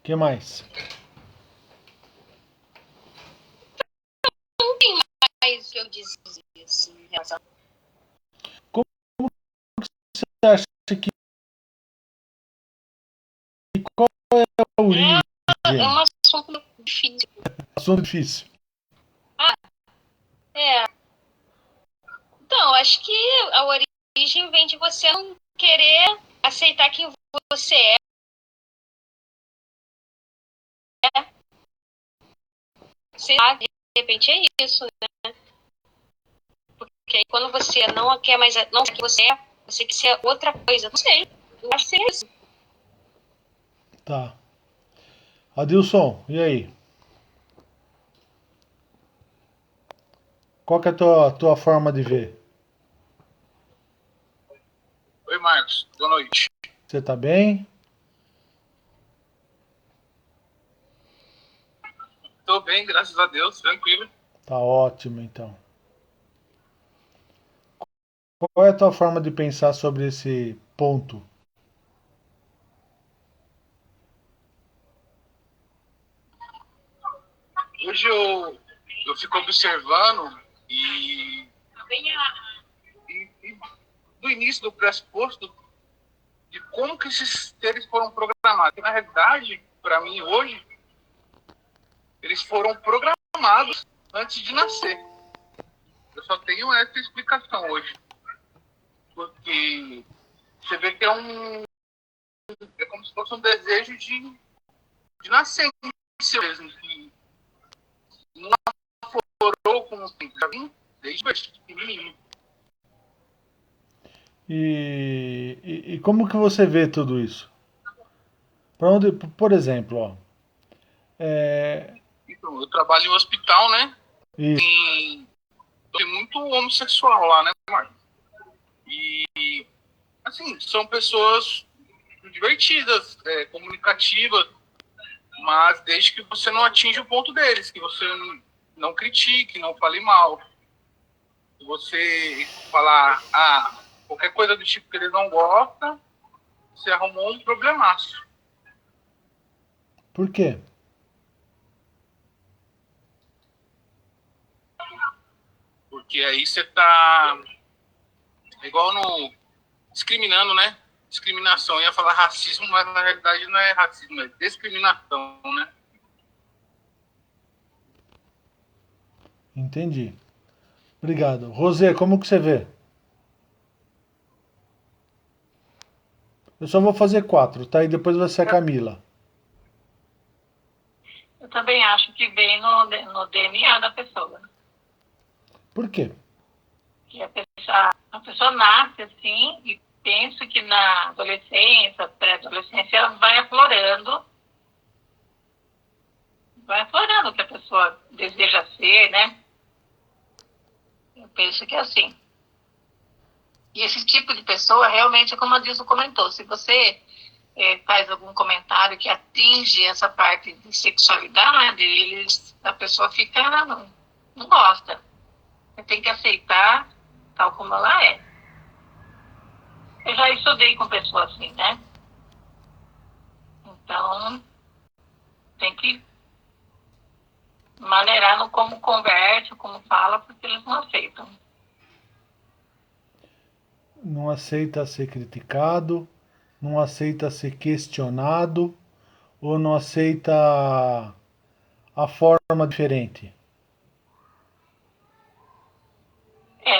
que mais? Não tem mais o que eu dizer assim, em relação. Como você acha que qual é a origem? É um assunto difícil. Assunto difícil. É. Então, acho que a origem vem de você não querer aceitar quem você é. Sei lá, de repente é isso, né? Porque aí quando você não quer mais não quer que você é, você quer ser outra coisa. Não sei. Eu acho que seria isso. Tá. Adilson, e aí? Qual que é a tua forma de ver? Oi, Marcos. Boa noite. Você tá bem? Tô bem, graças a Deus, tranquilo. Tá ótimo, então. Qual é a tua forma de pensar sobre esse ponto? Hoje eu fico observando e do início do pressuposto de como que esses seres foram programados. Na realidade, para mim, hoje, eles foram programados antes de nascer. Eu só tenho essa explicação hoje. Porque você vê que é como se fosse um desejo de nascer mesmo. Que não aflorou como já vim desde pequenininho. E como que você vê tudo isso? Para onde, por exemplo, ó, Então, eu trabalho em um hospital, né? isso, Tem muito homossexual lá, né, Marcos? E, assim, são pessoas divertidas, comunicativas, mas desde que você não atinja o ponto deles, que você não critique, não fale mal. Se você falar, qualquer coisa do tipo que eles não gostam, você arrumou um problemaço. por quê? Porque aí você tá igual no discriminando, né? Discriminação. Eu ia falar racismo, mas na realidade não é racismo, é discriminação, né? Entendi. Obrigado. Rosê, como que você vê? Eu só vou fazer 4, tá? E depois vai ser a Camila. Eu também acho que vem no DNA da pessoa. Por quê? Que a pessoa nasce assim e penso que na adolescência, pré-adolescência, ela vai aflorando o que a pessoa deseja ser, né? Eu penso que é assim. E esse tipo de pessoa, realmente, como a Dilson comentou, se você faz algum comentário que atinge essa parte de sexualidade, a pessoa fica, não gosta. Você tem que aceitar tal como ela é. Eu já estudei com pessoas assim, né? Então, tem que maneirar no como conversa, como fala, porque eles não aceitam. Não aceita ser criticado, não aceita ser questionado ou não aceita a forma diferente?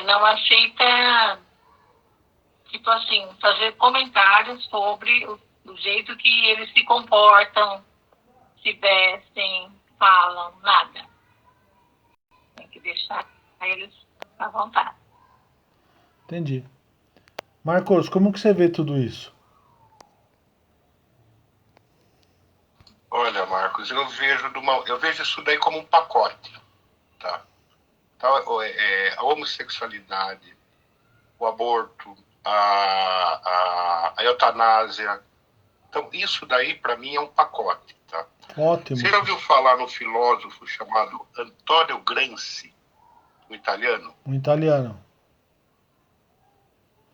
Não aceita, tipo assim, fazer comentários sobre o jeito que eles se comportam, se vestem, falam, nada. Tem que deixar eles à vontade. Entendi. Marcos, como que você vê tudo isso? Olha, Marcos, eu vejo isso daí como um pacote, tá? Então, a homossexualidade, o aborto, a eutanásia. Então, isso daí, para mim, é um pacote, tá? Ótimo. Você já ouviu falar no filósofo chamado Antonio Gramsci, um italiano? Um italiano.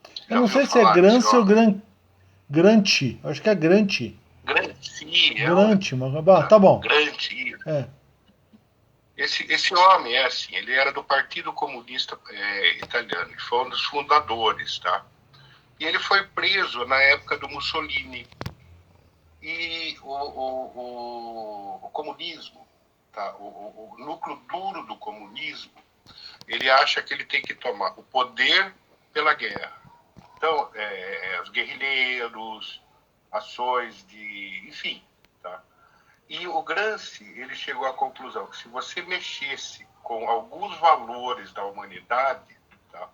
Eu Já não ouviu sei se é falar desse Gramsci ou homem? Granti. Acho que é Granti. Sim, Grant, tá bom. Grant. É. Esse homem é assim, ele era do Partido Comunista Italiano, ele foi um dos fundadores, tá? E ele foi preso na época do Mussolini. E o comunismo, tá? O núcleo duro do comunismo, ele acha que ele tem que tomar o poder pela guerra. Então, os guerrilheiros, ações de... enfim, tá? E o Gramsci, ele chegou à conclusão que se você mexesse com alguns valores da humanidade, tá,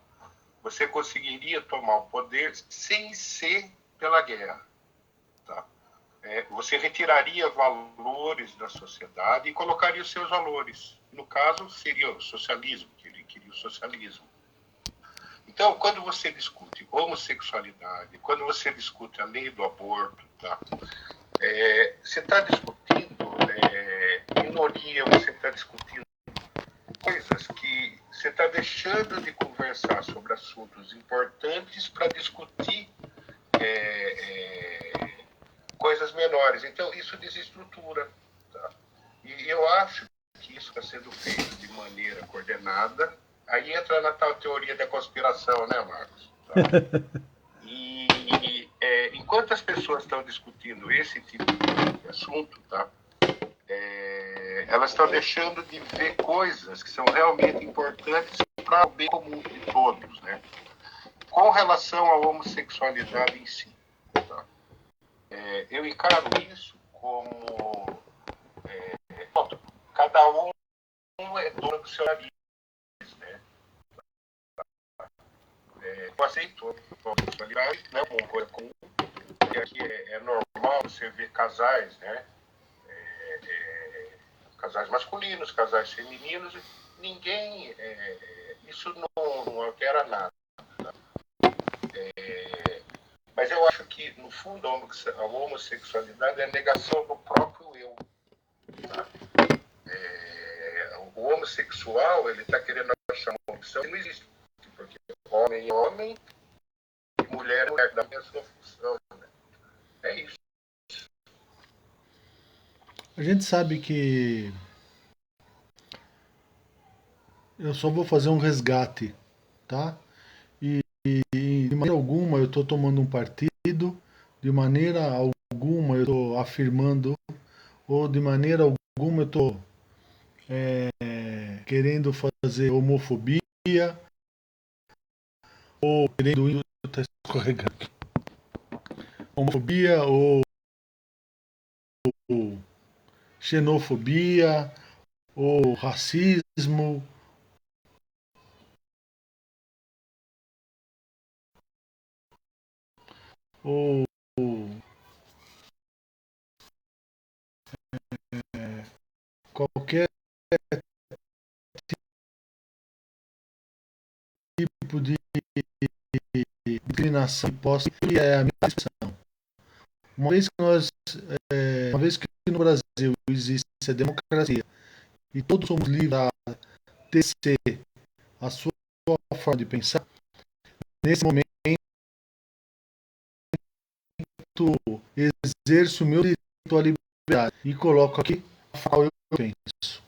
você conseguiria tomar o poder sem ser pela guerra. Tá? Você retiraria valores da sociedade e colocaria os seus valores. No caso, seria o socialismo, que ele queria o socialismo. Então, quando você discute homossexualidade, quando você discute a lei do aborto, tá, você está discutindo minoria, você está discutindo coisas que você está deixando de conversar sobre assuntos importantes para discutir coisas menores. Então, isso desestrutura. Tá? E eu acho que isso está sendo feito de maneira coordenada. Aí entra na tal teoria da conspiração, né, Marcos? Tá? E enquanto as pessoas estão discutindo esse tipo de assunto, tá? Elas estão deixando de ver coisas que são realmente importantes para o bem comum de todos, né? Com relação à homossexualidade em si, tá? Eu encaro isso como cada um é dono do seu nariz, né? Eu aceito a homossexualidade, né, como uma coisa comum, porque aqui é normal você ver casais, né? Casais masculinos, casais femininos, ninguém, isso não altera nada. Tá? Mas eu acho que, no fundo, a homossexualidade é a negação do próprio eu. Tá? O homossexual, ele está querendo achar uma opção que não existe, porque homem é homem e mulher é mulher, da mesma função. Né? É isso. A gente sabe que eu só vou fazer um resgate, tá? E de maneira alguma eu estou tomando um partido, de maneira alguma eu estou afirmando, ou de maneira alguma eu estou querendo fazer homofobia, ou querendo tá escorregando, homofobia ou xenofobia, ou racismo, ou qualquer tipo de discriminação que possa é a minha expressão. Uma vez que no Brasil existe a democracia e todos somos livres a tecer a sua forma de pensar, nesse momento exerço o meu direito à liberdade e coloco aqui a qual eu penso.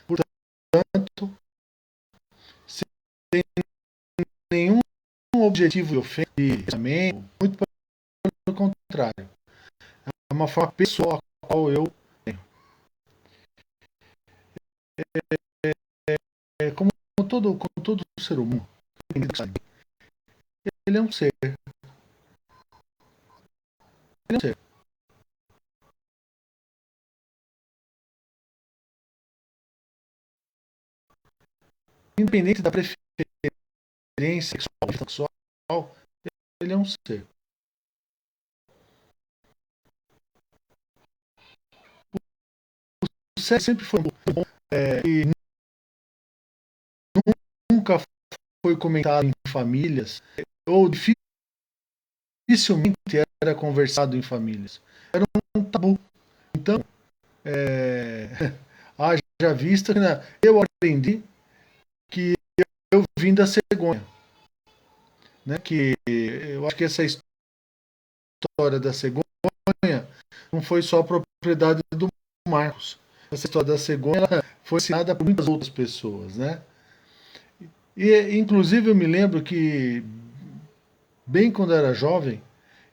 Portanto, sem nenhum objetivo de ofensa, muito pelo contrário. É uma forma pessoal a qual eu tenho. Como todo ser humano, ele é um ser. Ele é um ser. Independente da preferência sexual, ele é um ser. O ser sempre foi bom e nunca foi comentado em famílias, ou dificilmente era conversado em famílias. Era um tabu. Então, haja vista que eu aprendi que eu vim da cegonha. Né? Que eu acho que essa história da cegonha não foi só propriedade do Marcos. Essa história da cegonha ela foi ensinada por muitas outras pessoas, né? E, inclusive, eu me lembro que, bem quando eu era jovem,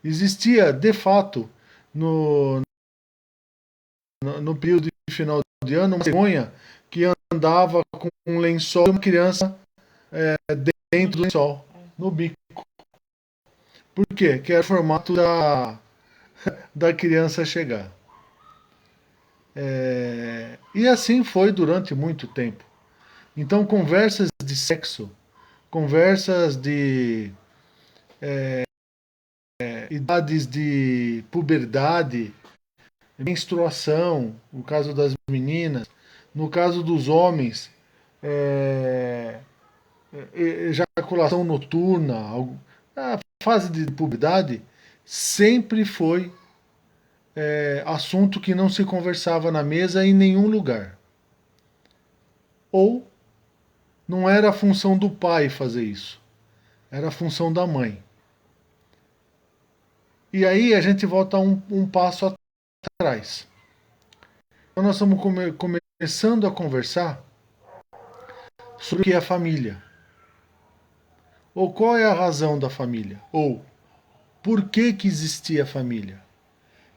existia, de fato, no período de final de ano, uma cegonha que andava com um lençol e uma criança dentro do lençol, no bico. Por quê? Que era o formato da criança chegar. E assim foi durante muito tempo. Então, conversas de sexo, conversas de idades de puberdade, menstruação, no caso das meninas, no caso dos homens, ejaculação noturna, a fase de puberdade, sempre foi assunto que não se conversava na mesa em nenhum lugar. Ou não era a função do pai fazer isso, era a função da mãe. E aí a gente volta um passo atrás. Então nós estamos começando a conversar sobre o que é a família. Ou qual é a razão da família? Ou por que existia a família?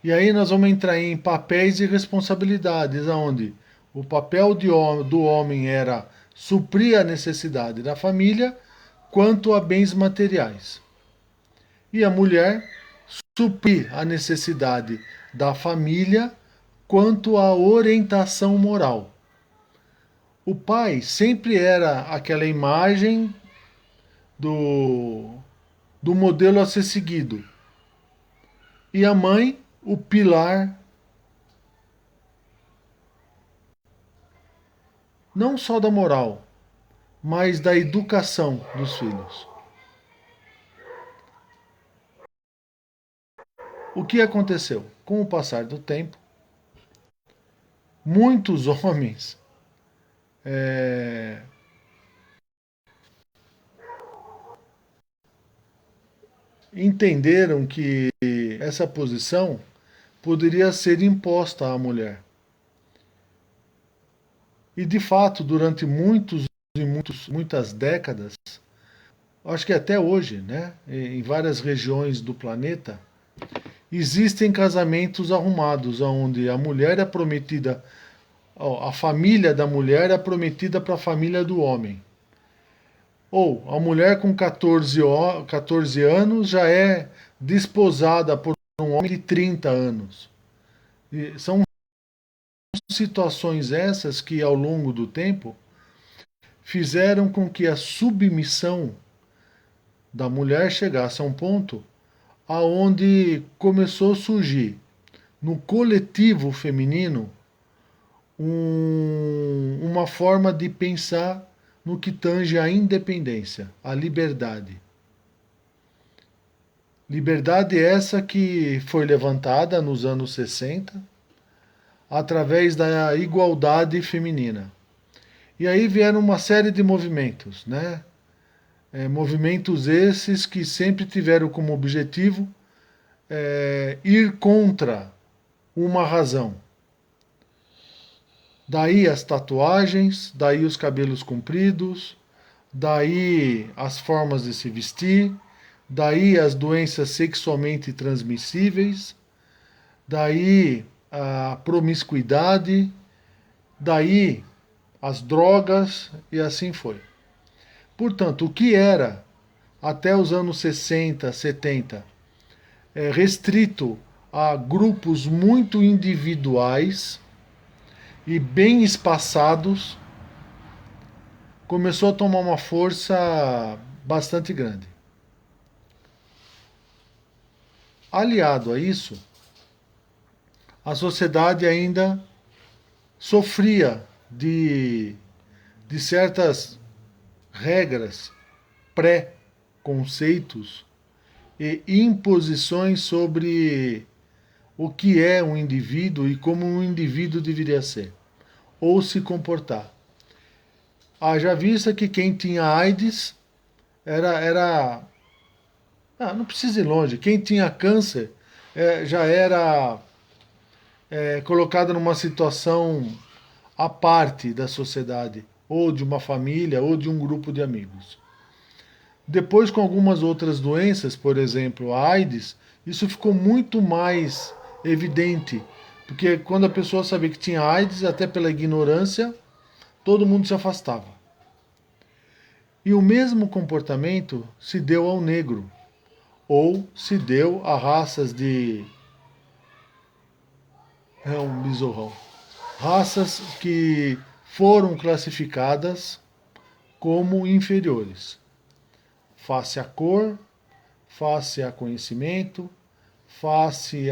E aí nós vamos entrar em papéis e responsabilidades, onde o papel do homem era suprir a necessidade da família quanto a bens materiais. E a mulher suprir a necessidade da família quanto à orientação moral. O pai sempre era aquela imagem do modelo a ser seguido. E a mãe, o pilar, não só da moral, mas da educação dos filhos. O que aconteceu? Com o passar do tempo, muitos homens entenderam que essa posição poderia ser imposta à mulher. E de fato, durante muitas décadas, acho que até hoje, né, em várias regiões do planeta, existem casamentos arrumados, onde a mulher é prometida, a família da mulher é prometida para a família do homem. Ou a mulher com 14 anos já é desposada por um homem de 30 anos. E são situações essas que, ao longo do tempo, fizeram com que a submissão da mulher chegasse a um ponto aonde começou a surgir no coletivo feminino uma forma de pensar no que tange à independência, à liberdade. Liberdade essa que foi levantada nos anos 60 através da igualdade feminina. E aí vieram uma série de movimentos, né? Movimentos esses que sempre tiveram como objetivo ir contra uma razão. Daí as tatuagens, daí os cabelos compridos, daí as formas de se vestir, daí as doenças sexualmente transmissíveis, daí a promiscuidade, daí as drogas e assim foi. Portanto, o que era até os anos 60, 70 restrito a grupos muito individuais e bem espaçados, começou a tomar uma força bastante grande. Aliado a isso, a sociedade ainda sofria de certas regras, pré-conceitos e imposições sobre o que é um indivíduo e como um indivíduo deveria ser ou se comportar. Haja vista que quem tinha AIDS não precisa ir longe, quem tinha câncer já era colocada numa situação à parte da sociedade, ou de uma família, ou de um grupo de amigos. Depois, com algumas outras doenças, por exemplo, a AIDS, isso ficou muito mais evidente, porque quando a pessoa sabia que tinha AIDS, até pela ignorância, todo mundo se afastava. E o mesmo comportamento se deu ao negro, ou se deu a raças de... É um besorrão. Raças que foram classificadas como inferiores. Face à cor, face a conhecimento, face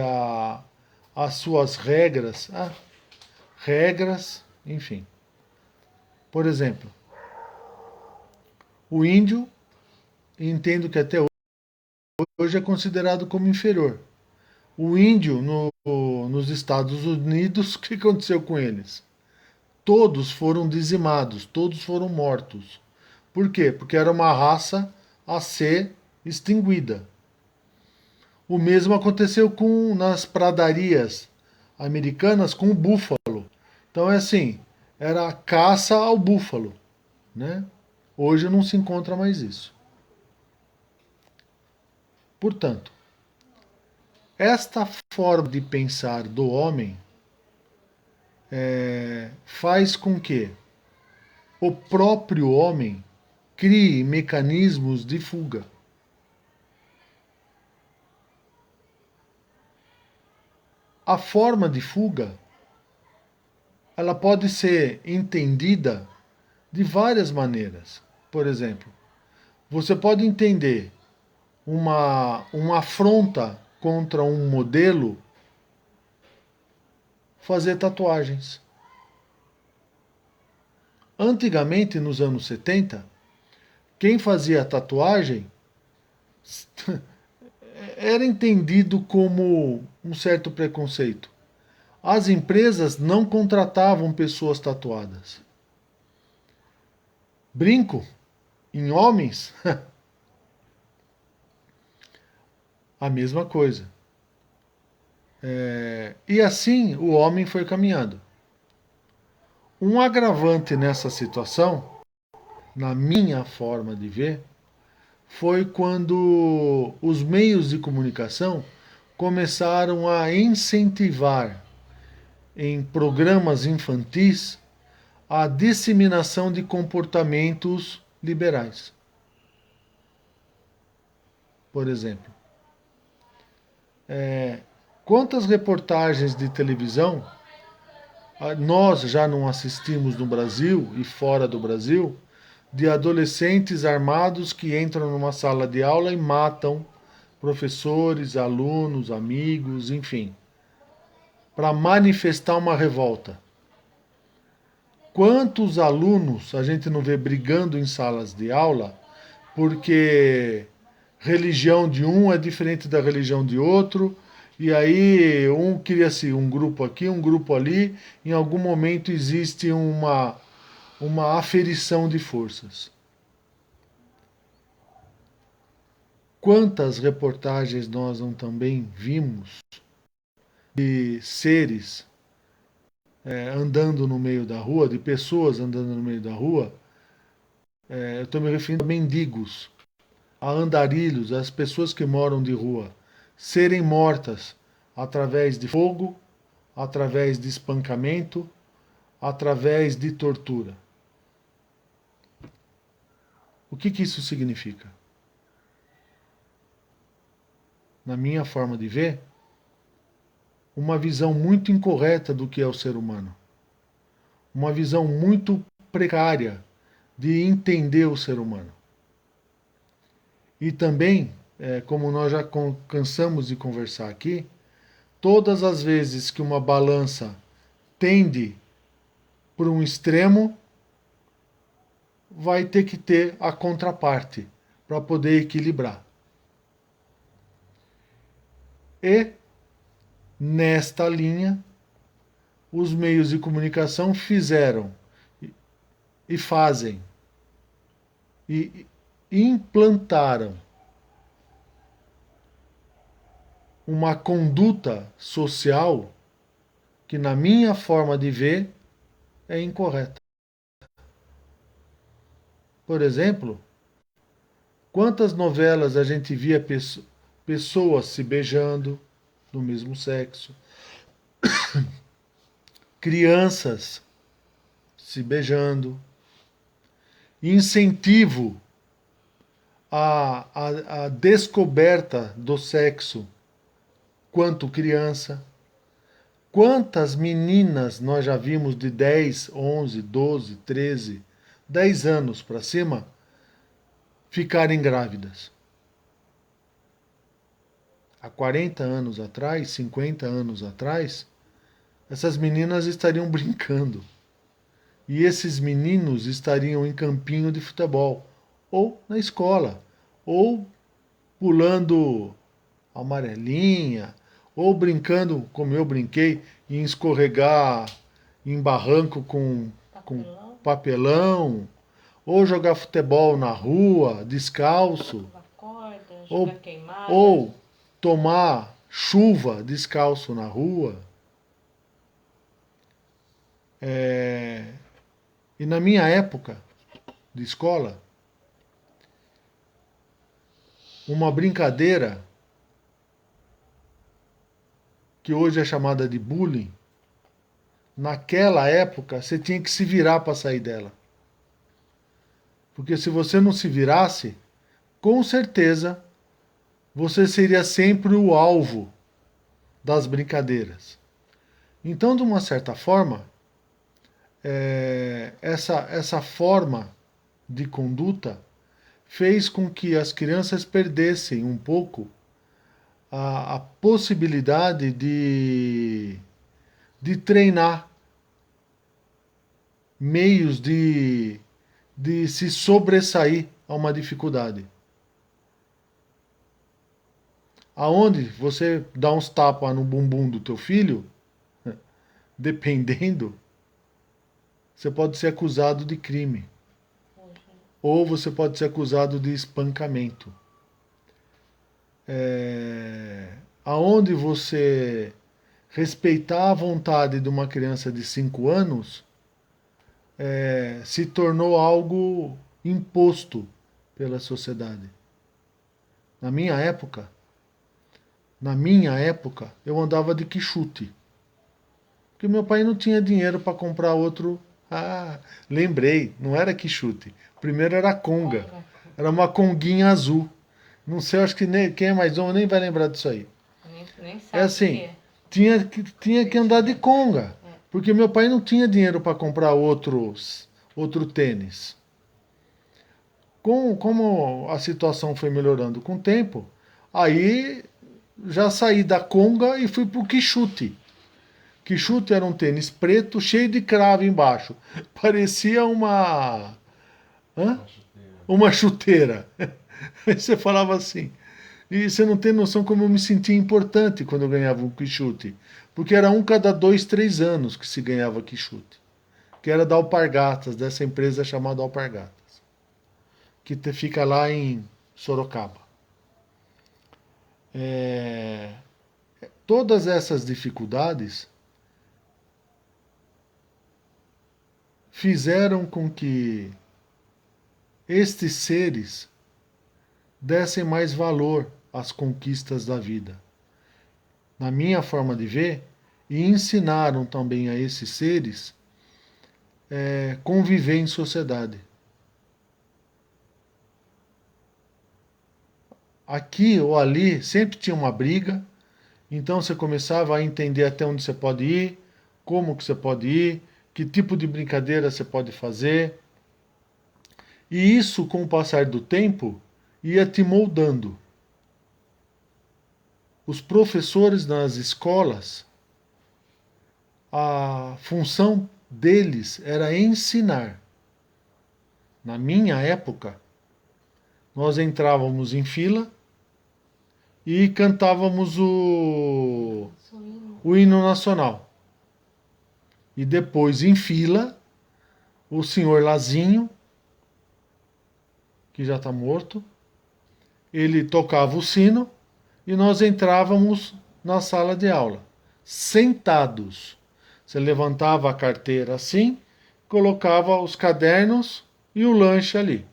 às suas regras, enfim. Por exemplo, o índio, entendo que até hoje é considerado como inferior. O índio nos Estados Unidos, o que aconteceu com eles? Todos foram dizimados, todos foram mortos. Por quê? Porque era uma raça a ser extinguida. O mesmo aconteceu nas pradarias americanas com o búfalo. Então é assim, era a caça ao búfalo, né? Hoje não se encontra mais isso. Portanto, esta forma de pensar do homem faz com que o próprio homem crie mecanismos de fuga. A forma de fuga, ela pode ser entendida de várias maneiras. Por exemplo, você pode entender uma afronta contra um modelo fazer tatuagens. Antigamente, nos anos 70, quem fazia tatuagem era entendido como um certo preconceito. As empresas não contratavam pessoas tatuadas. Brinco em homens, a mesma coisa. E assim o homem foi caminhando. Um agravante nessa situação, na minha forma de ver, foi quando os meios de comunicação começaram a incentivar em programas infantis a disseminação de comportamentos liberais. Por exemplo, quantas reportagens de televisão nós já não assistimos no Brasil e fora do Brasil de adolescentes armados que entram numa sala de aula e matam professores, alunos, amigos, enfim, para manifestar uma revolta. Quantos alunos a gente não vê brigando em salas de aula porque religião de um é diferente da religião de outro, e aí um cria-se um grupo aqui, um grupo ali, em algum momento existe uma aferição de forças. Quantas reportagens nós não também vimos de seres andando no meio da rua, de pessoas andando no meio da rua, eu estou me referindo a mendigos, a andarilhos, as pessoas que moram de rua, serem mortas através de fogo, através de espancamento, através de tortura. O que isso significa? Na minha forma de ver, uma visão muito incorreta do que é o ser humano. Uma visão muito precária de entender o ser humano. E também, como nós já cansamos de conversar aqui, todas as vezes que uma balança tende por um extremo, vai ter que ter a contraparte para poder equilibrar. E, nesta linha, os meios de comunicação fizeram e fazem e implantaram uma conduta social que na minha forma de ver é incorreta. Por exemplo, quantas novelas a gente via pessoas se beijando do mesmo sexo, crianças se beijando, incentivo à descoberta do sexo quanto criança. Quantas meninas nós já vimos de 10, 11, 12, 13, 10 anos para cima ficarem grávidas? Há 40 anos atrás, 50 anos atrás, essas meninas estariam brincando. E esses meninos estariam em campinho de futebol, ou na escola, ou pulando amarelinha, ou brincando, como eu brinquei, em escorregar em barranco com papelão, ou jogar futebol na rua, descalço, corda, ou, jogar queimada. ou tomar chuva descalço na rua. E na minha época de escola, uma brincadeira que hoje é chamada de bullying, naquela época você tinha que se virar para sair dela. Porque se você não se virasse, com certeza você seria sempre o alvo das brincadeiras. Então, de uma certa forma, essa forma de conduta fez com que as crianças perdessem um pouco a possibilidade de treinar meios de se sobressair a uma dificuldade. Aonde você dá uns tapas no bumbum do teu filho, dependendo, você pode ser acusado de crime. Ou você pode ser acusado de espancamento. Aonde você respeitar a vontade de uma criança de 5 anos, se tornou algo imposto pela sociedade. Na minha época, eu andava de quichute. Porque meu pai não tinha dinheiro para comprar outro. Lembrei, não era quichute. Primeiro era conga. Era uma conguinha azul. Não sei, acho que quem é mais novo nem vai lembrar disso aí. Nem sabe É assim, tinha que andar de conga. Porque meu pai não tinha dinheiro para comprar outro tênis. Como a situação foi melhorando com o tempo, aí já saí da conga e fui pro quichute. Quichute era um tênis preto, cheio de cravo embaixo. Parecia uma... Uma chuteira. Aí você falava assim. E você não tem noção como eu me sentia importante quando eu ganhava um quichute. Porque era cada 2, 3 anos que se ganhava quichute. Que era da Alpargatas, dessa empresa chamada Alpargatas. Que fica lá em Sorocaba. Todas essas dificuldades fizeram com que estes seres dessem mais valor às conquistas da vida, na minha forma de ver, e ensinaram também a esses seres conviver em sociedade. Aqui ou ali sempre tinha uma briga, então você começava a entender até onde você pode ir, como que você pode ir, que tipo de brincadeira você pode fazer. E isso, com o passar do tempo, ia te moldando. Os professores nas escolas, a função deles era ensinar. Na minha época, nós entrávamos em fila e cantávamos o hino nacional. E depois, em fila, o senhor Lazinho, que já está morto, ele tocava o sino e nós entrávamos na sala de aula, sentados. Você levantava a carteira assim, colocava os cadernos e o lanche ali,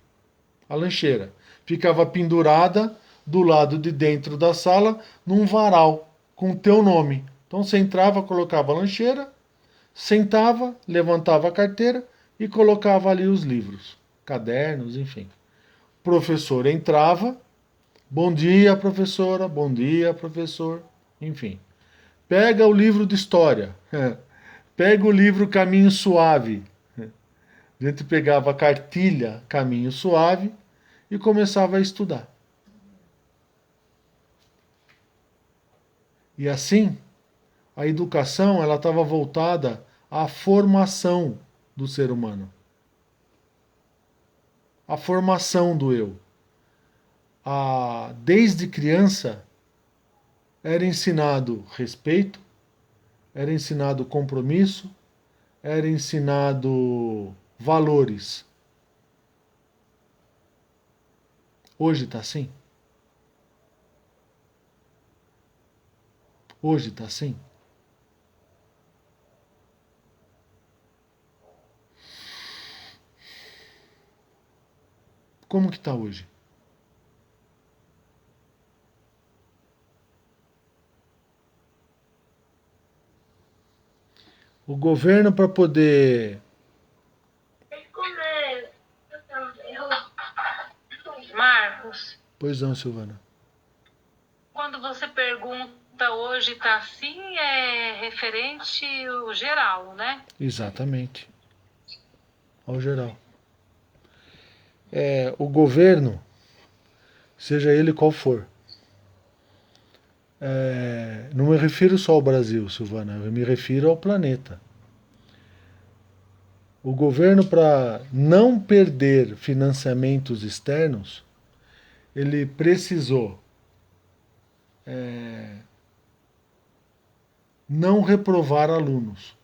a lancheira. Ficava pendurada do lado de dentro da sala, num varal, com o teu nome. Então você entrava, colocava a lancheira, sentava, levantava a carteira e colocava ali os livros, cadernos, enfim. O professor entrava, bom dia, professora, bom dia, professor, enfim. Pega o livro de história, pega o livro Caminho Suave. A gente pegava a cartilha Caminho Suave e começava a estudar. E assim, a educação ela estava voltada à formação do ser humano. A formação do eu. Desde criança era ensinado respeito, era ensinado compromisso, era ensinado valores. Hoje está assim? Hoje está assim? Como que está hoje? O governo para poder... Marcos, Pois não, Silvana. quando você pergunta hoje tá assim, é referente ao geral, né? Exatamente. Ao geral. O governo, seja ele qual for, não me refiro só ao Brasil, Silvana, eu me refiro ao planeta. O governo, para não perder financiamentos externos, ele precisou não reprovar alunos,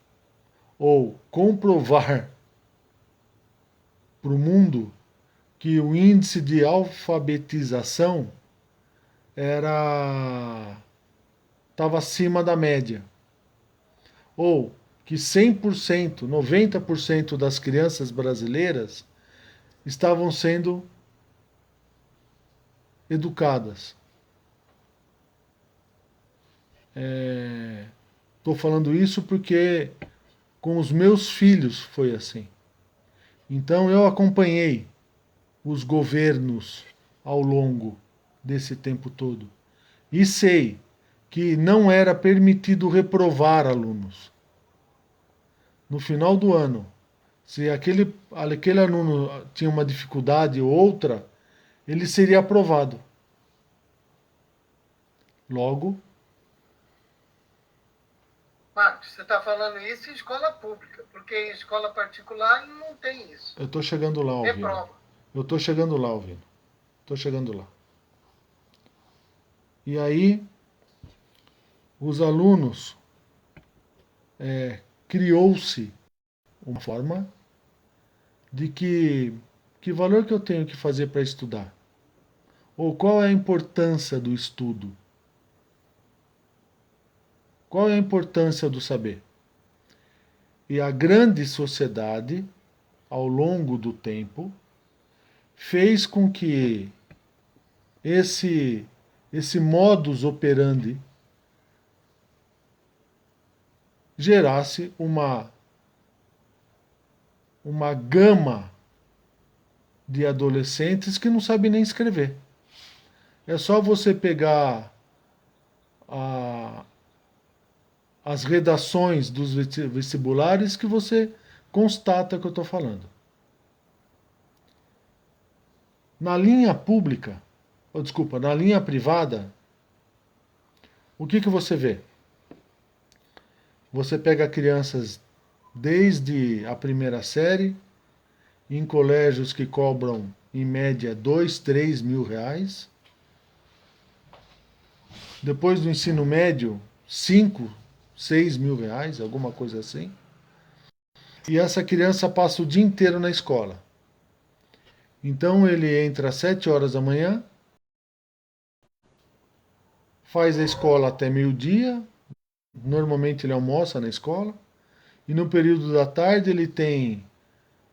ou comprovar para o mundo que o índice de alfabetização estava acima da média. Ou que 100%, 90% das crianças brasileiras estavam sendo educadas. Estou falando isso porque com os meus filhos foi assim. Então eu acompanhei os governos ao longo desse tempo todo. E sei que não era permitido reprovar alunos. No final do ano, se aquele aluno tinha uma dificuldade ou outra, ele seria aprovado. Logo... Marcos, você está falando isso em escola pública, porque em escola particular não tem isso. Eu estou chegando lá, Alvino. Reprova. Eu estou chegando lá, Alvino. Estou chegando lá. E aí, os alunos, criou-se uma forma de que valor que eu tenho que fazer para estudar? Ou qual é a importância do estudo? Qual é a importância do saber? E a grande sociedade, ao longo do tempo, fez com que esse modus operandi gerasse uma gama de adolescentes que não sabem nem escrever. É só você pegar as redações dos vestibulares que você constata que eu estou falando. Na linha pública, na linha privada, o que você vê? Você pega crianças desde a primeira série, em colégios que cobram, em média, 2, 3 mil reais. Depois do ensino médio, 5, 6 mil reais, alguma coisa assim. E essa criança passa o dia inteiro na escola. Então ele entra às 7 horas da manhã, faz a escola até meio-dia, normalmente ele almoça na escola, E no período da tarde ele tem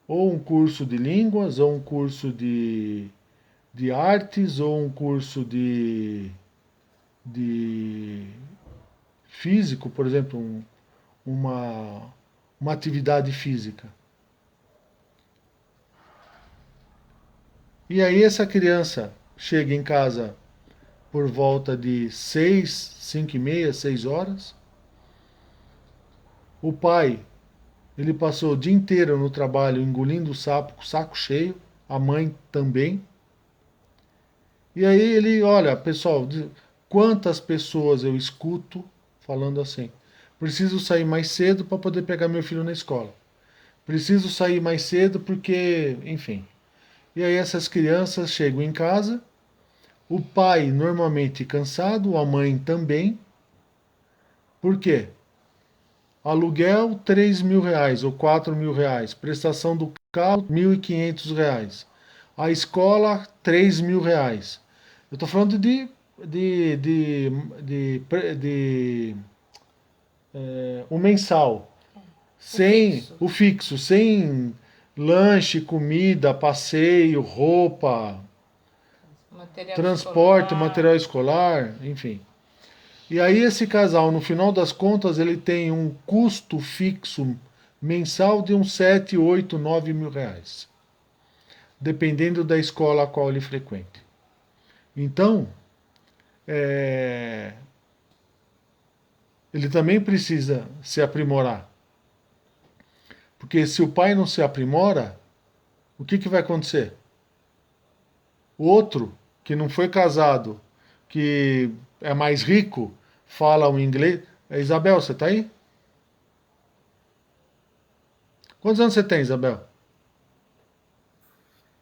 ou um curso de línguas, ou um curso de artes, ou um curso de físico, por exemplo, uma, uma atividade física. E aí essa criança chega em casa por volta de 6, 5 e meia, 6 horas. O pai, ele passou o dia inteiro no trabalho engolindo o sapo, com o saco cheio, a mãe também. E aí ele, olha, pessoal, quantas pessoas eu escuto falando assim: preciso sair mais cedo para poder pegar meu filho na escola. Preciso sair mais cedo porque, enfim. E aí essas crianças chegam em casa, o pai normalmente cansado, a mãe também. Por quê? Aluguel R$ 3.000 ou R$ 4.000. Prestação do carro R$ 1.500. A escola R$ 3.000. Eu estou falando de, de o mensal. Sem o fixo, sem lanche, comida, passeio, roupa, Material transporte, escolar. material escolar, enfim. E aí esse casal, no final das contas, ele tem um custo fixo mensal de uns 7, 8, 9 mil reais. Dependendo da escola a qual ele frequente. Então, ele também precisa se aprimorar. Porque se o pai não se aprimora, o que vai acontecer? O outro, que não foi casado, que é mais rico, fala o inglês. Isabel, você está aí? Quantos anos você tem, Isabel?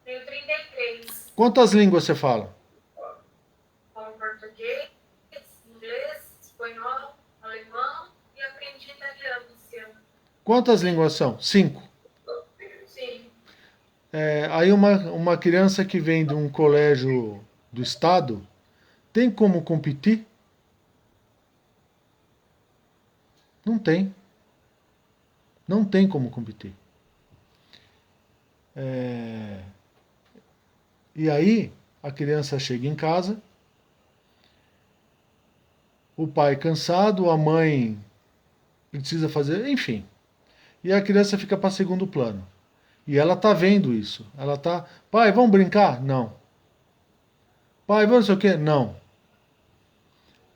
Tenho 33. Quantas línguas você fala? Falo português, inglês, espanhol, alemão e aprendi italiano esse ano. Quantas línguas são? 5. Sim. Aí uma criança que vem de um colégio do estado, tem como competir? Não tem. Não tem como competir. E aí, a criança chega em casa, o pai cansado, a mãe precisa fazer, enfim. E a criança fica para segundo plano. E ela tá vendo isso. Ela tá, pai, vamos brincar? Não. Pai, vamos não sei o quê? Não.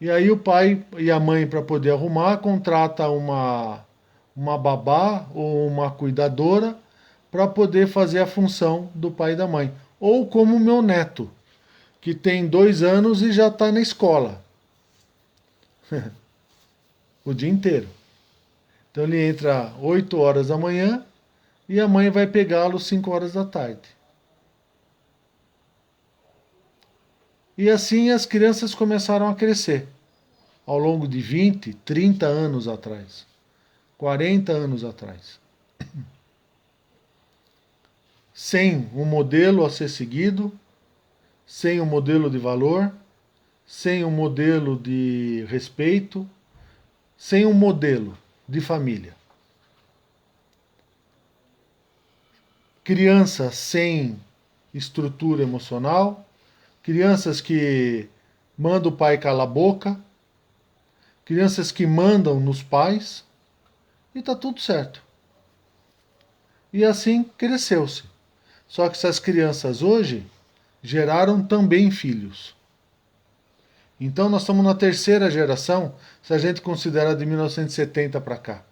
E aí o pai e a mãe, para poder arrumar, contrata uma babá ou uma cuidadora para poder fazer a função do pai e da mãe. Ou como o meu neto, que tem 2 anos e já está na escola. O dia inteiro. Então ele entra 8 horas da manhã e a mãe vai pegá-lo 5 horas da tarde. E assim as crianças começaram a crescer. Ao longo de 20, 30 anos atrás. 40 anos atrás. Sem um modelo a ser seguido, sem um modelo de valor, sem um modelo de respeito, sem um modelo de família. Crianças sem estrutura emocional, crianças que mandam o pai calar a boca, crianças que mandam nos pais, e está tudo certo. E assim cresceu-se. Só que essas crianças hoje geraram também filhos. Então nós estamos na terceira geração, se a gente considera de 1970 para cá.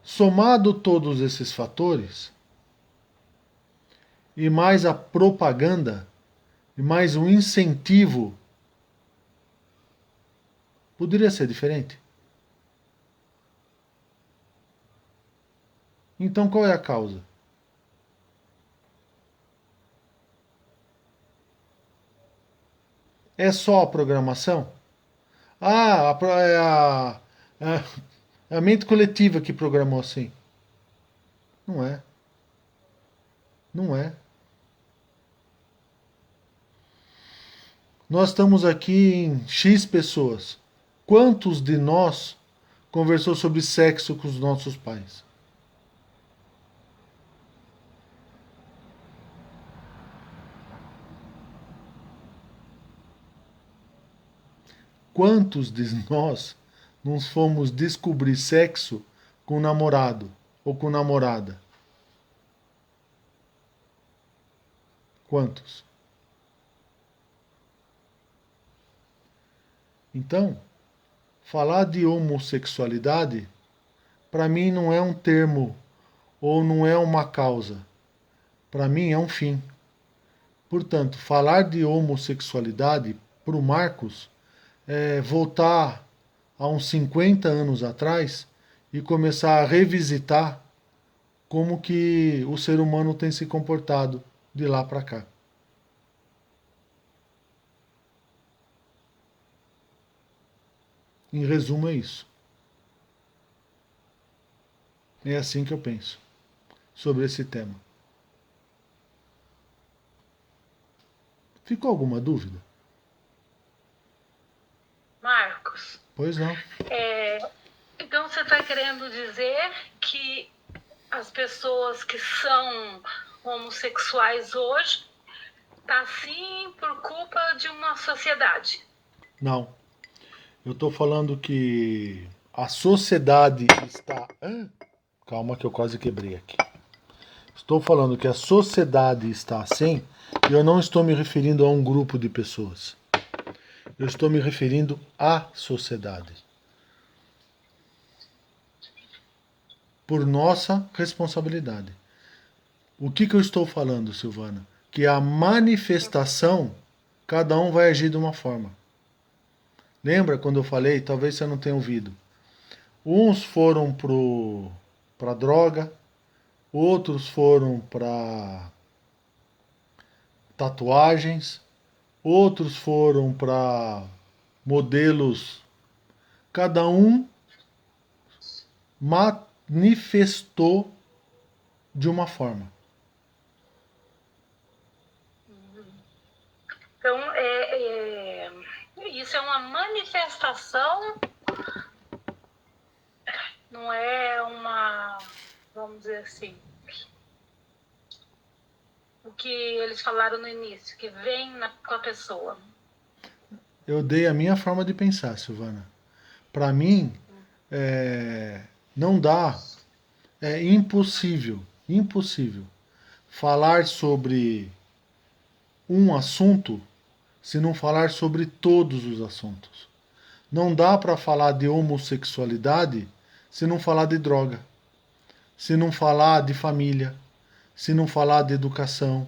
Somado todos esses fatores, e mais a propaganda, e mais um incentivo, poderia ser diferente? Então qual é a causa? É só a programação? É a mente coletiva que programou assim. Não é. Não é. Nós estamos aqui em X pessoas. Quantos de nós conversou sobre sexo com os nossos pais? Quantos de nós não fomos descobrir sexo com o namorado ou com namorada? Quantos? Então, falar de homossexualidade, para mim, não é um termo ou não é uma causa. Para mim, é um fim. Portanto, falar de homossexualidade para o Marcos é voltar a uns 50 anos atrás e começar a revisitar como que o ser humano tem se comportado de lá para cá. Em resumo, é isso. É assim que eu penso sobre esse tema. Ficou alguma dúvida? Marcos, Pois não. então você está querendo dizer que as pessoas que são homossexuais hoje tá assim por culpa de uma sociedade? Não. Eu estou falando que a sociedade está. Calma que eu quase quebrei aqui. Estou falando que a sociedade está assim e eu não estou me referindo a um grupo de pessoas. Eu estou me referindo à sociedade. Por nossa responsabilidade. O que eu estou falando, Silvana? Que a manifestação, cada um vai agir de uma forma. Lembra quando eu falei? Talvez você não tenha ouvido. Uns foram para droga, outros foram para tatuagens, outros foram para modelos. Cada um manifestou de uma forma. Então, isso é uma manifestação, não é uma, vamos dizer assim, o que eles falaram no início, que vem com a pessoa. Eu dei a minha forma de pensar, Silvana. Para mim, não dá, é impossível falar sobre um assunto se não falar sobre todos os assuntos. Não dá para falar de homossexualidade se não falar de droga, se não falar de família, se não falar de educação,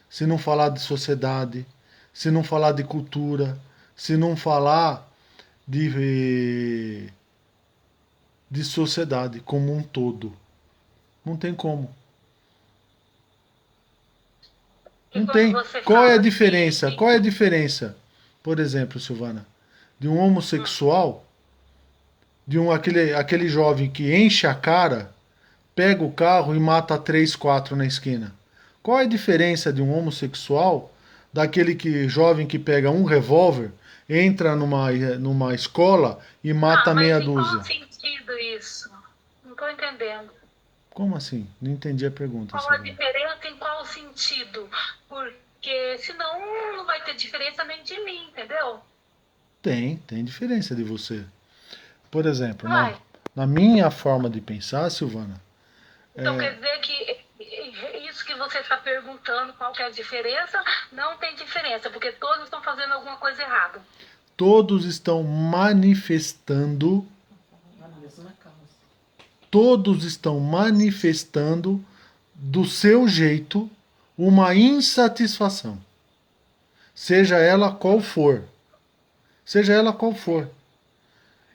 se não falar de sociedade, se não falar de cultura, se não falar de sociedade como um todo. Não tem como. Não tem. Qual é a diferença? Qual é a diferença, por exemplo, Silvana, de um homossexual, de aquele jovem que enche a cara, pega o carro e mata 3, 4 na esquina? Qual é a diferença de um homossexual daquele jovem que pega um revólver, entra numa escola e mata meia dúzia? Qual sentido isso? Não estou entendendo. Como assim? Não entendi a pergunta. Qual a diferença em qual sentido? Porque senão não vai ter diferença nem de mim, entendeu? Tem diferença de você. Por exemplo, na minha forma de pensar, Silvana. Então quer dizer que isso que você está perguntando, qual que é a diferença, não tem diferença, porque todos estão fazendo alguma coisa errada. Todos estão manifestando. Todos estão manifestando do seu jeito uma insatisfação. Seja ela qual for. Seja ela qual for.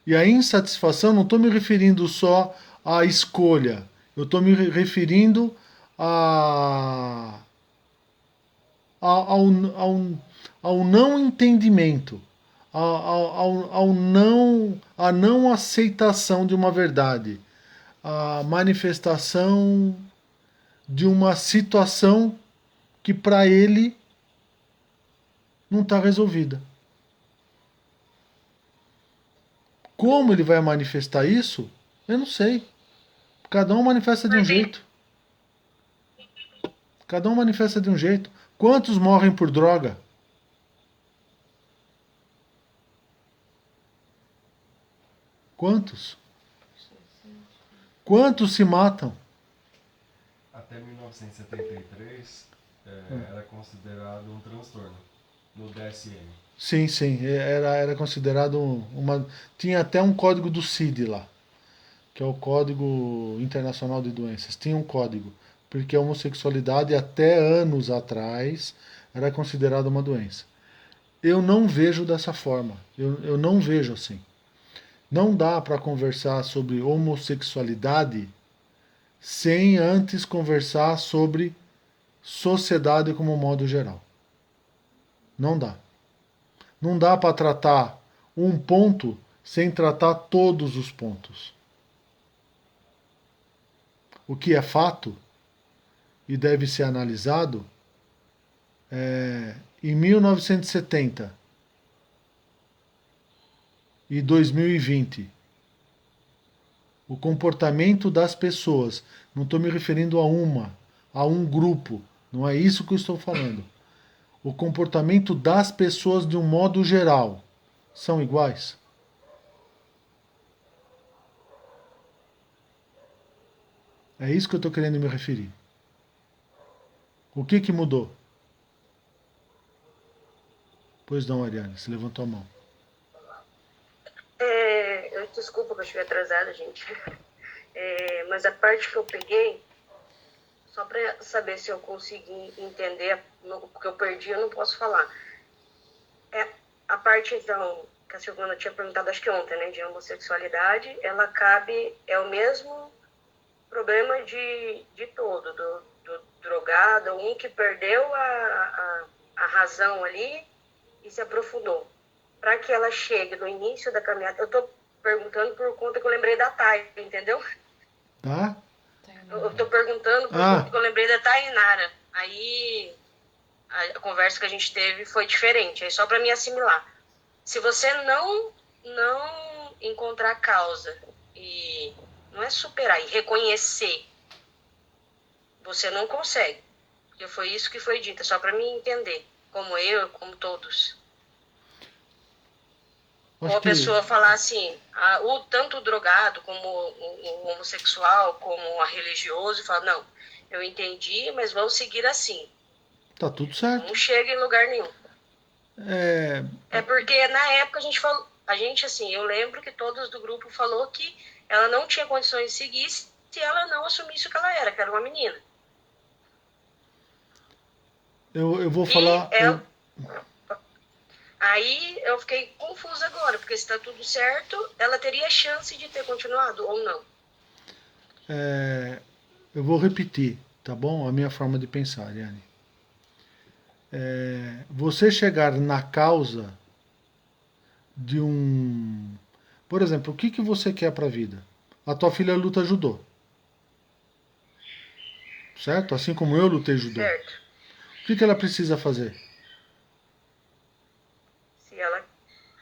E a insatisfação, não estou me referindo só à escolha. Eu estou me referindo ao não entendimento, à não aceitação de uma verdade, a manifestação de uma situação que para ele não está resolvida. Como ele vai manifestar isso? Eu não sei. Cada um manifesta de um jeito. Cada um manifesta de um jeito. Quantos morrem por droga? Quantos? Quantos se matam? Até 1973 era considerado um transtorno no DSM. Sim, sim. Era considerado uma. Tinha até um código do CID lá, que é o Código Internacional de Doenças. Tinha um código, porque a homossexualidade até anos atrás era considerada uma doença. Eu não vejo dessa forma. Eu não vejo assim. Não dá para conversar sobre homossexualidade sem antes conversar sobre sociedade como modo geral. Não dá. Não dá para tratar um ponto sem tratar todos os pontos. O que é fato e deve ser analisado em 1970 e 2020, o comportamento das pessoas, não estou me referindo a um grupo, não é isso que eu estou falando. O comportamento das pessoas de um modo geral são iguais? É isso que eu estou querendo me referir. O que mudou? Pois não, Ariane, você levantou a mão. Desculpa que eu cheguei atrasada, gente. Mas a parte que eu peguei, só para saber se eu consegui entender, porque eu perdi, eu não posso falar. A parte, então, que a Silvana tinha perguntado, acho que ontem, né, de homossexualidade, ela é o mesmo problema de todo, do drogado, um que perdeu a razão ali e se aprofundou. Para que ela chegue no início da caminhada, eu estou perguntando por conta que eu lembrei da Thay, entendeu? Tá? Eu estou perguntando por conta que eu lembrei da Tainara. Aí a conversa que a gente teve foi diferente, aí só para me assimilar. Se você não encontrar a causa e não é superar, e reconhecer, você não consegue. Porque foi isso que foi dito, só para me entender, como eu, como todos. Ou a pessoa falar assim, tanto o drogado como o homossexual, como a religioso, e falar, não, eu entendi, mas vamos seguir assim. Tá tudo certo. Não chega em lugar nenhum. É porque na época eu lembro que todos do grupo falou que ela não tinha condições de seguir se ela não assumisse o que ela era, que era uma menina. Eu vou falar... Aí eu fiquei confusa agora, porque se está tudo certo, ela teria chance de ter continuado ou não? Eu vou repetir, tá bom? A minha forma de pensar, Ariane. Você chegar na causa de um... Por exemplo, o que você quer para a vida? A tua filha luta judô. Certo? Assim como eu lutei judô. Certo. O que ela precisa fazer? Se ela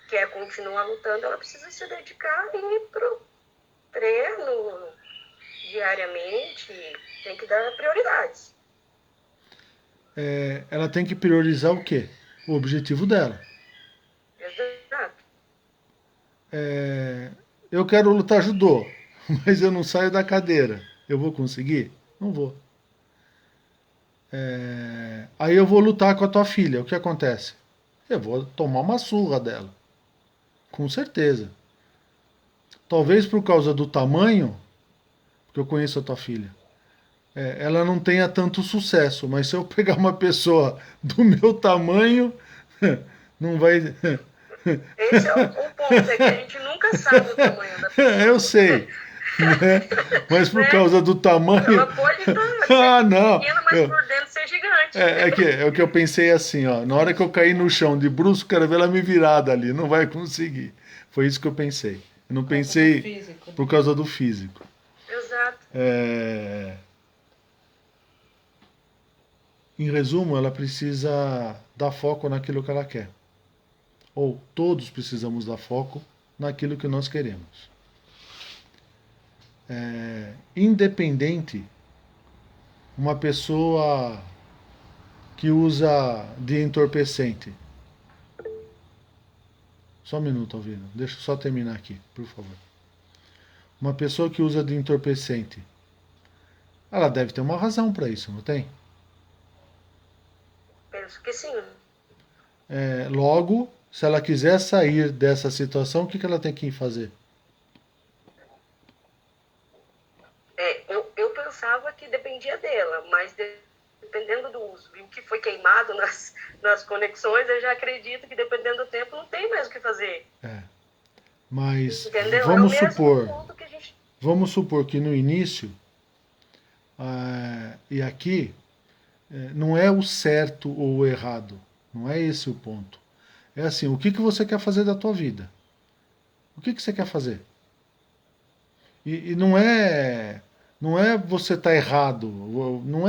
quer continuar lutando, ela precisa se dedicar e ir pro treino diariamente. Tem que dar prioridades. Ela tem que priorizar o quê? O objetivo dela. Exato. Eu quero lutar judô, mas eu não saio da cadeira. Eu vou conseguir? Não vou. Aí eu vou lutar com a tua filha. O que acontece? Eu vou tomar uma surra dela. Com certeza. Talvez por causa do tamanho, porque eu conheço a tua filha, ela não tenha tanto sucesso. Mas se eu pegar uma pessoa do meu tamanho, não vai... Esse é o ponto, é que a gente nunca sabe o tamanho da pessoa. Eu sei. Né? Mas por causa do tamanho... Ela pode estar não. pequena, mas por dentro ser gigante. É o que eu pensei assim, ó. Na hora que eu caí no chão de brusco, quero ver ela me virada ali. Não vai conseguir. Foi isso que eu pensei. Eu não pensei por causa do físico. Exato. Em resumo, ela precisa dar foco naquilo que ela quer. Ou todos precisamos dar foco naquilo que nós queremos. Independente, uma pessoa que usa de entorpecente. Só um minuto, Alvino. Deixa eu só terminar aqui, por favor. Uma pessoa que usa de entorpecente, ela deve ter uma razão para isso, não tem? Penso que sim. Logo, se ela quiser sair dessa situação, o que ela tem que fazer? Eu pensava que dependia dela, mas dependendo do uso e o que foi queimado nas conexões, eu já acredito que dependendo do tempo não tem mais o que fazer. Mas entendeu? Vamos supor que no início, e aqui, não é o certo ou o errado, não é esse o ponto. É assim, o que você quer fazer da tua vida? O que você quer fazer? E não é você tá errado, não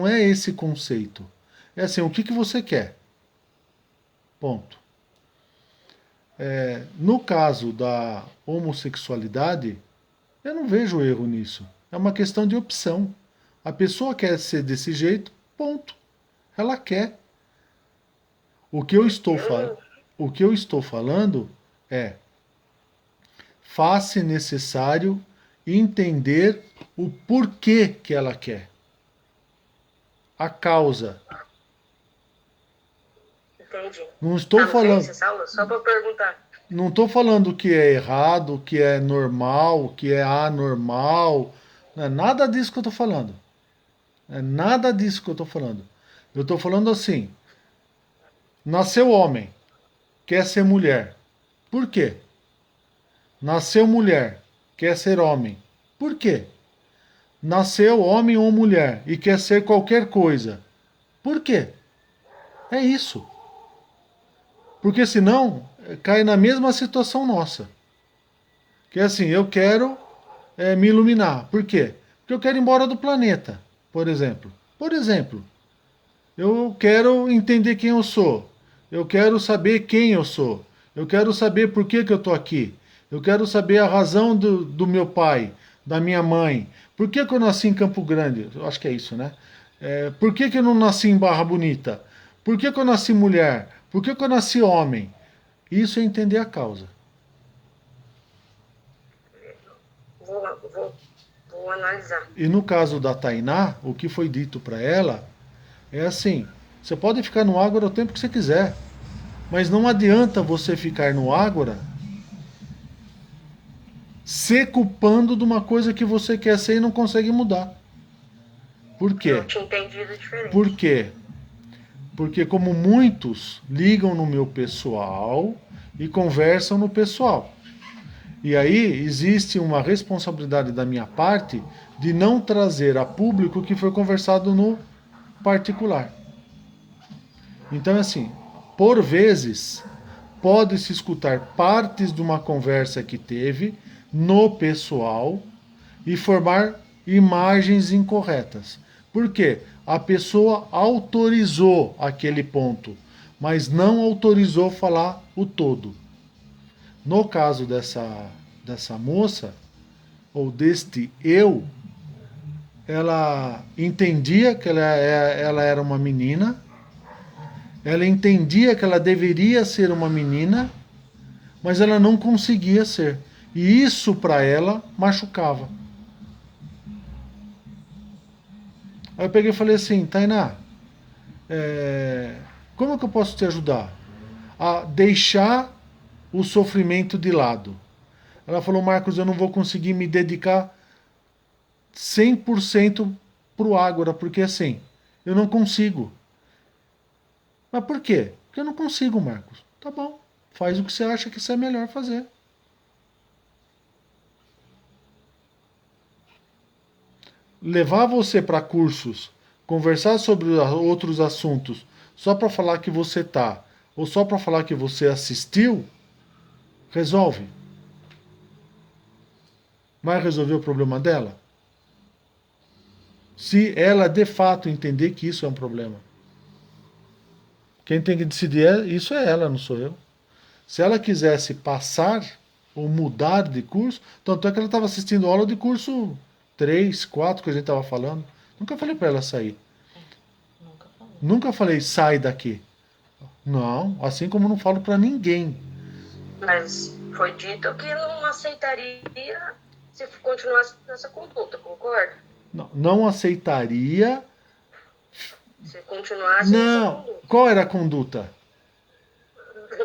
é esse conceito. É assim, o que você quer? Ponto. No caso da homossexualidade, eu não vejo erro nisso. É uma questão de opção. A pessoa quer ser desse jeito, ponto. Ela quer. O que eu estou falando é: faz-se necessário entender o porquê que ela quer. A causa. Entendi. Não estou falando. Só para perguntar. Não estou falando que é errado, que é normal, que é anormal. Não é nada disso que eu estou falando. É nada disso que eu estou falando. Eu estou falando assim: nasceu homem, quer ser mulher. Por quê? Nasceu mulher, quer ser homem. Por quê? Nasceu homem ou mulher e quer ser qualquer coisa. Por quê? É isso. Porque senão cai na mesma situação nossa. Que é assim, eu quero me iluminar. Por quê? Porque eu quero ir embora do planeta, por exemplo. Por exemplo, eu quero entender quem eu sou. Eu quero saber quem eu sou. Eu quero saber por que eu estou aqui. Eu quero saber a razão do meu pai, da minha mãe. Por que eu nasci em Campo Grande? Eu acho que é isso, né? Por que eu não nasci em Barra Bonita? Por que eu nasci mulher? Por que eu nasci homem? Isso é entender a causa. Vou analisar. E no caso da Tainá, o que foi dito para ela é assim: você pode ficar no Ágora o tempo que você quiser, mas não adianta você ficar no Ágora se culpando de uma coisa que você quer ser e não consegue mudar. Por quê? Eu tinha entendido diferente. Por quê? Porque como muitos ligam no meu pessoal e conversam no pessoal. E aí existe uma responsabilidade da minha parte de não trazer a público o que foi conversado no particular. Então, assim, por vezes, pode-se escutar partes de uma conversa que teve no pessoal e formar imagens incorretas. Por quê? A pessoa autorizou aquele ponto, mas não autorizou falar o todo. No caso dessa moça, ou deste eu, ela entendia que ela era uma menina, ela entendia que ela deveria ser uma menina, mas ela não conseguia ser. E isso para ela machucava. Aí eu peguei e falei assim: Tainá, como que eu posso te ajudar a deixar o sofrimento de lado? Ela falou: Marcos, eu não vou conseguir me dedicar 100% pro Ágora, porque assim, eu não consigo. Mas por quê? Porque eu não consigo, Marcos. Tá bom, faz o que você acha que isso é melhor fazer. Levar você para cursos, conversar sobre outros assuntos, só para falar que você tá, ou só para falar que você assistiu, resolve. Vai resolver o problema dela? Se ela de fato entender que isso é um problema. Quem tem que decidir isso é ela, não sou eu. Se ela quisesse passar ou mudar de curso. Tanto é que ela estava assistindo aula de curso 3, 4 que a gente estava falando. Nunca falei para ela sair. Nunca falei. Nunca falei sai daqui. Não, assim como não falo para ninguém. Mas foi dito que não aceitaria se continuasse nessa conduta, concorda? Não, não aceitaria. Se continuasse nessa Não. conduta. Qual era a conduta?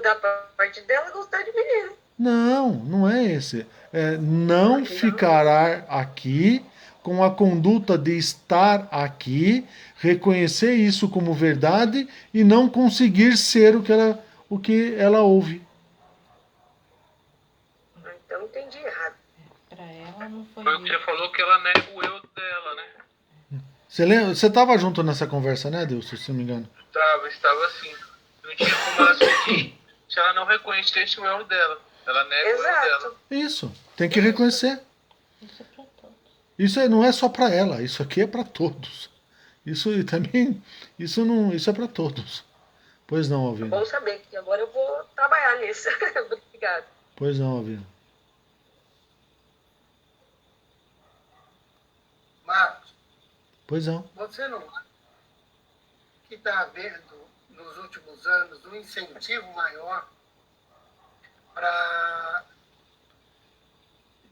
Da parte dela, gostar de menino. Não, não é esse. É não ficará aqui com a conduta de estar aqui, reconhecer isso como verdade e não conseguir ser o que ela ouve. Então entendi errado. Pra ela não foi Foi o que você falou, que ela nega o eu dela, né? Você lembra? Você estava junto nessa conversa, né, Deus, se não me engano? Estava assim. Não tinha como ela seguir se ela não reconhecesse o eu dela. Ela nega o eu dela. Exato. Isso, tem que reconhecer. isso pra todos. Isso não é só para ela, isso aqui é para todos. Isso e também, isso é para todos. Pois não, Alvina. Bom saber, que agora eu vou trabalhar nisso. Obrigada. Pois não, Alvina. Marcos, Pois não. você não acha que está havendo, nos últimos anos, um incentivo maior para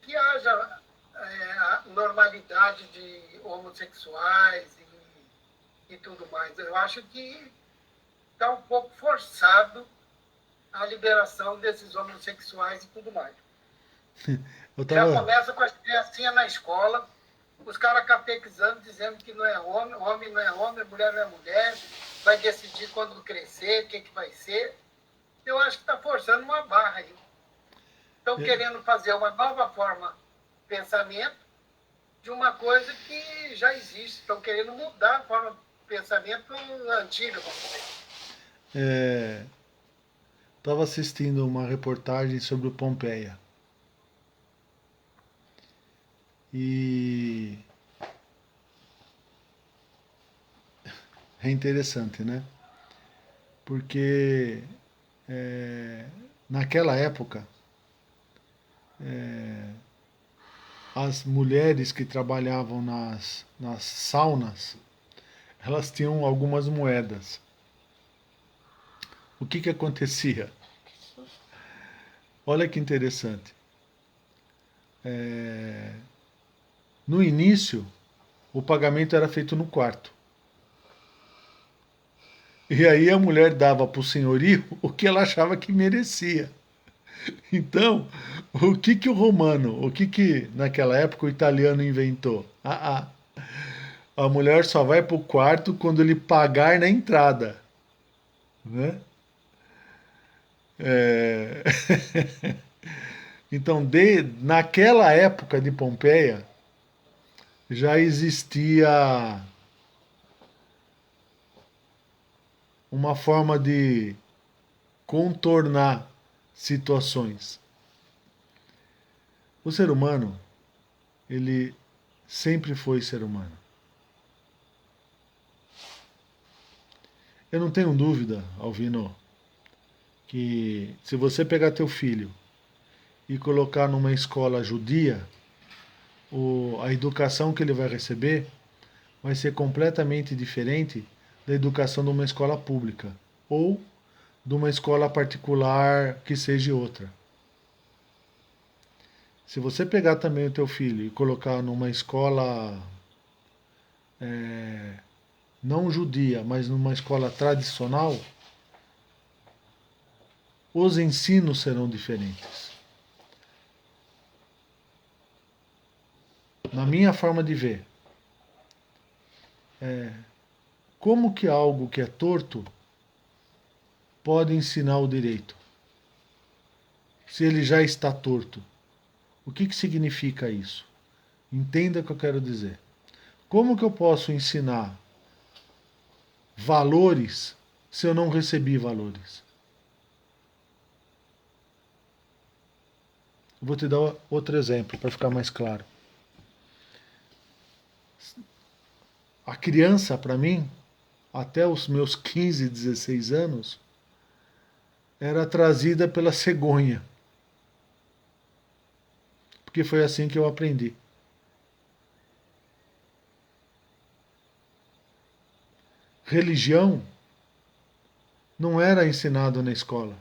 que haja a normalidade de homossexuais e tudo mais? Eu acho que está um pouco forçado a liberação desses homossexuais e tudo mais. Já começa com as criancinhas na escola, os caras catequizando, dizendo que não é homem não é homem, mulher não é mulher, vai decidir quando crescer, o que vai ser. Eu acho que está forçando uma barra aí. Estão querendo fazer uma nova forma de pensamento de uma coisa que já existe. Estão querendo mudar a forma de pensamento antiga, vamos dizer. Estava assistindo uma reportagem sobre o Pompeia. E é interessante, né? Porque naquela época as mulheres que trabalhavam nas saunas, elas tinham algumas moedas. O que acontecia? Olha que interessante. No início, o pagamento era feito no quarto. E aí a mulher dava para o senhorio o que ela achava que merecia. Então, o que o romano, o que naquela época o italiano inventou? A mulher só vai para o quarto quando ele pagar na entrada. Né? Então, naquela época de Pompeia, já existia uma forma de contornar situações. O ser humano, ele sempre foi ser humano. Eu não tenho dúvida, Alvino, que se você pegar teu filho e colocar numa escola judia, a educação que ele vai receber vai ser completamente diferente da educação de uma escola pública ou de uma escola particular que seja outra. Se você pegar também o teu filho e colocar numa escola não judia, mas numa escola tradicional, os ensinos serão diferentes. Na minha forma de ver, como que algo que é torto pode ensinar o direito? Se ele já está torto. O que significa isso? Entenda o que eu quero dizer. Como que eu posso ensinar valores se eu não recebi valores? Eu vou te dar outro exemplo para ficar mais claro. A criança, para mim, até os meus 15, 16 anos, era trazida pela cegonha. porque foi assim que eu aprendi. Religião não era ensinado na escola.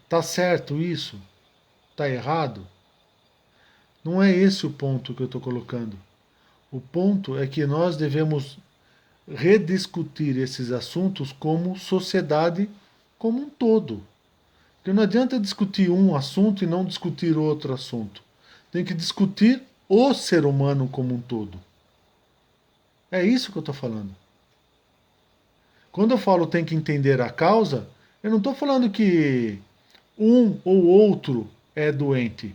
Tá certo isso? Tá errado? Não é esse o ponto que eu estou colocando. O ponto é que nós devemos rediscutir esses assuntos como sociedade como um todo. Porque não adianta discutir um assunto e não discutir outro assunto. Tem que discutir o ser humano como um todo. É isso que eu estou falando. Quando eu falo tem que entender a causa, eu não estou falando que um ou outro é doente.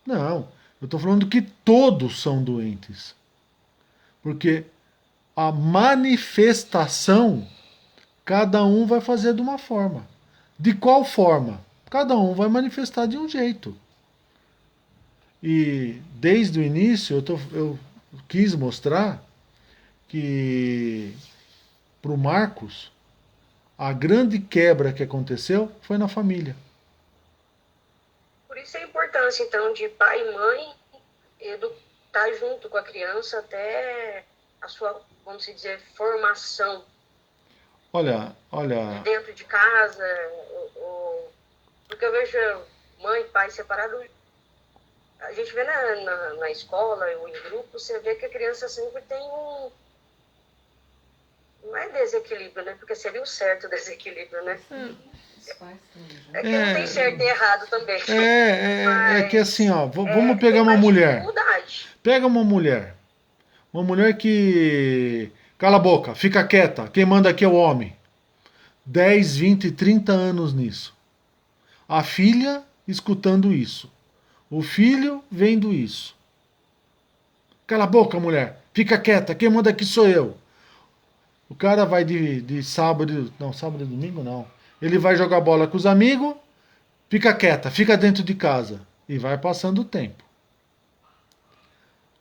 Não, eu estou falando que todos são doentes. Porque a manifestação, cada um vai fazer de uma forma. De qual forma? Cada um vai manifestar de um jeito. E desde o início eu quis mostrar que para o Marcos, a grande quebra que aconteceu foi na família. Por isso a importância, então, de pai e mãe estar junto com a criança até a sua, vamos dizer, formação. Olha. Dentro de casa, porque eu vejo mãe e pai separados. A gente vê na escola ou em grupo, você vê que a criança sempre tem um. Não é desequilíbrio, né? Porque seria o certo desequilíbrio, né? É que não tem certo e errado também. É que assim, ó, vamos pegar uma mulher. Pega uma mulher. Uma mulher que. Cala a boca, fica quieta. Quem manda aqui é o homem. 10, 20, 30 anos nisso. A filha escutando isso. O filho vendo isso. Cala a boca, mulher. Fica quieta. Quem manda aqui sou eu. O cara vai de sábado. Não, sábado e domingo não. Ele vai jogar bola com os amigos. Fica quieta. Fica dentro de casa. E vai passando o tempo.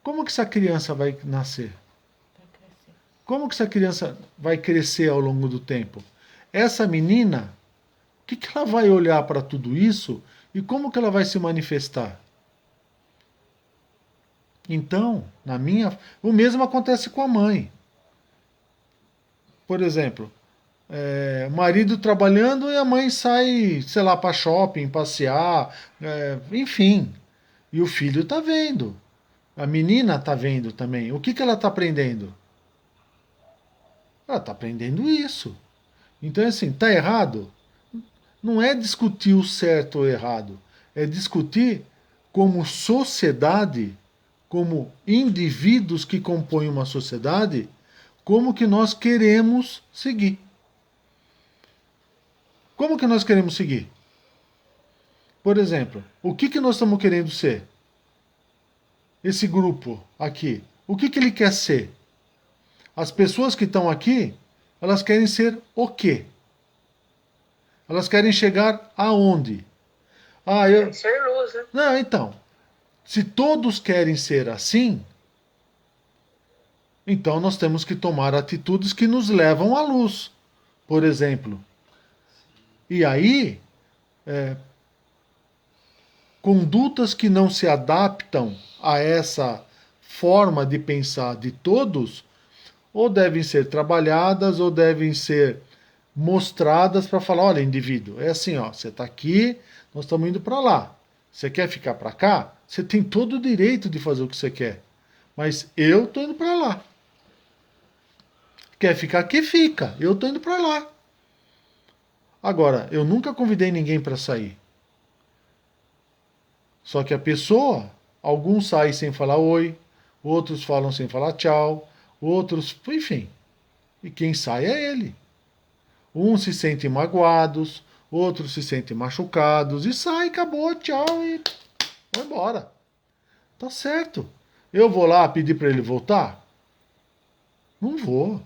Como que essa criança vai nascer? Como que essa criança vai crescer ao longo do tempo? Essa menina, o que ela vai olhar para tudo isso e como que ela vai se manifestar? Então, o mesmo acontece com a mãe. Por exemplo, o marido trabalhando e a mãe sai, sei lá, para shopping, passear, enfim. E o filho está vendo. A menina está vendo também. O que ela está aprendendo? Ela está aprendendo isso. Então, assim, está errado? Não é discutir o certo ou errado. É discutir como sociedade, como indivíduos que compõem uma sociedade, como que nós queremos seguir. Como que nós queremos seguir? Por exemplo, o que nós estamos querendo ser? Esse grupo aqui, o que ele quer ser? As pessoas que estão aqui, elas querem ser o quê? Elas querem chegar aonde? Ser luz, né? Não, então. Se todos querem ser assim, então nós temos que tomar atitudes que nos levam à luz. Por exemplo. E aí, condutas que não se adaptam a essa forma de pensar de todos, ou devem ser trabalhadas, ou devem ser mostradas para falar, olha, indivíduo, é assim, ó, você está aqui, nós estamos indo para lá. Você quer ficar para cá? Você tem todo o direito de fazer o que você quer. Mas eu estou indo para lá. Quer ficar aqui? Fica. Eu estou indo para lá. Agora, eu nunca convidei ninguém para sair. Só que a pessoa, alguns saem sem falar oi, outros falam sem falar tchau, outros, enfim. E quem sai é ele. Uns se sentem magoados, outros se sentem machucados, e sai, acabou, tchau, e vai embora. Tá certo. Eu vou lá pedir para ele voltar? Não vou.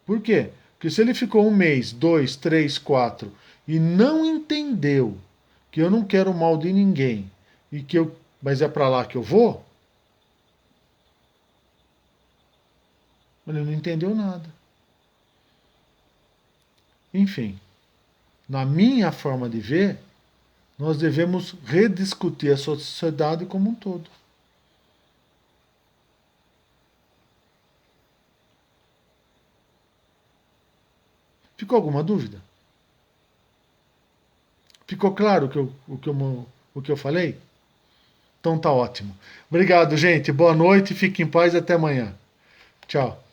Por quê? Porque se ele ficou 1 mês, 2, 3, 4 e não entendeu que eu não quero mal de ninguém, mas é para lá que eu vou, ele não entendeu nada. Enfim, na minha forma de ver, nós devemos rediscutir a sociedade como um todo. Ficou alguma dúvida? Ficou claro o que eu falei? Então tá ótimo. Obrigado, gente. Boa noite, fique em paz e até amanhã. Tchau.